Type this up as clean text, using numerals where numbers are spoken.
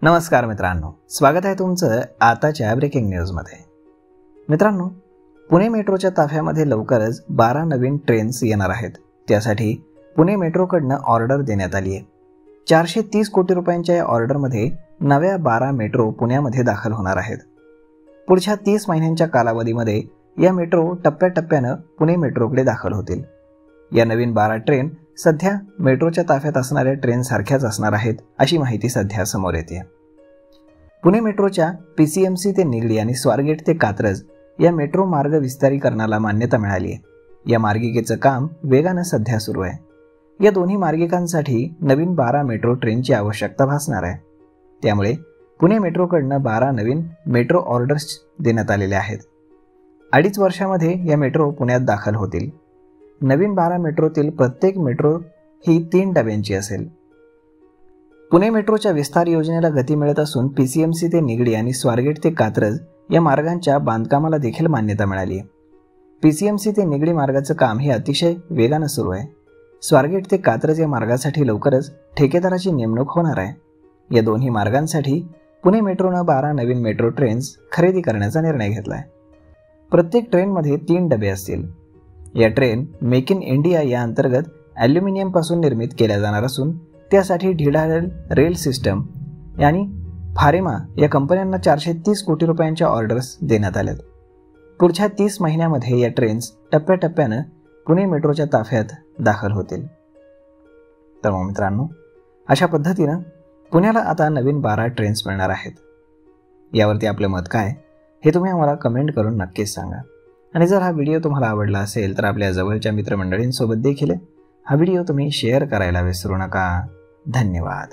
नमस्कार मित्रांनो, स्वागत आहे तुमचं आताच्या ब्रेकिंग न्यूजमध्ये। मित्रांनो, पुणे मेट्रोच्या ताफ्यामध्ये लवकरच 12 नवीन ट्रेन्स येणार आहेत। त्यासाठी पुणे मेट्रोकडून ऑर्डर देण्यात आली आहे। 430 कोटी रुपयांच्या या ऑर्डरमध्ये नव्या 12 मेट्रो पुण्यामध्ये दाखल होणार आहेत। पुढच्या 30 महिन्यांच्या कालावधीमध्ये या मेट्रो टप्प्याटप्प्याने पुणे मेट्रोकडे दाखल होतील। या नवीन 12 ट्रेन सध्या मेट्रोच्या ताफ्यात असणाऱ्या ट्रेन सारख्याच असणार आहेत अशी माहिती सध्या समोर येते। पुणे मेट्रोच्या पीसीएमसी ते निगडी आणि स्वारगेट ते कात्रज या मेट्रो मार्ग विस्तारीकरणाला मान्यता मिळाली आहे। या मार्गिकेचं काम वेगाने सध्या सुरू आहे। या दोन्ही मार्गिकांसाठी नवीन 12 मेट्रो ट्रेनची आवश्यकता भासणार आहे। त्यामुळे पुणे मेट्रोकडून 12 नवीन मेट्रो ऑर्डर्स देण्यात आलेले आहेत। 2.5 वर्षामध्ये या मेट्रो पुण्यात दाखल होतील। नवीन 12 मेट्रोतील प्रत्येक मेट्रो ही 3 डब्यांची असेल। पुणे मेट्रोच्या विस्तार योजनेला गती मिळत असून पीसीएमसी ते निगडी आणि स्वारगेट ते कात्रज या मार्गांच्या बांधकामाला देखील मान्यता मिळाली आहे। पीसीएमसी ते निगडी मार्गाचं काम हे अतिशय वेगाने सुरू आहे। स्वारगेट ते कात्रज या मार्गासाठी लवकरच ठेकेदाराची नेमणूक होणार आहे। या दोन्ही मार्गांसाठी पुणे मेट्रोनं 12 नवीन मेट्रो ट्रेन्स खरेदी करण्याचा निर्णय घेतला आहे। प्रत्येक ट्रेनमध्ये 3 डबे असतील। या ट्रेन मेक इन इंडिया या अंतर्गत ॲल्युमिनियम पासून निर्मित केल्या जाणार असून त्यासाठी ढिडारेल रेल सिस्टम आणि फारेमा या कंपन्यांना 430 कोटी रुपयांच्या ऑर्डर्स देण्यात आल्यात। पुढच्या 30 महिन्यामध्ये या ट्रेन्स टप्प्याटप्प्याने पुणे मेट्रोच्या ताफ्यात दाखल होतील। तर मग मित्रांनो, अशा पद्धतीने पुण्याला आता नवीन 12 ट्रेन्स मिळणार आहेत। यावरती आपलं मत काय हे तुम्ही आम्हाला कमेंट करून नक्कीच सांगा। आणि जर हा व्हिडिओ तुम्हाला आवडला असेल तर आपल्या जवळच्या मित्रमंडळींसोबत देखील हा व्हिडिओ तुम्ही शेअर करायला विसरू नका। धन्यवाद।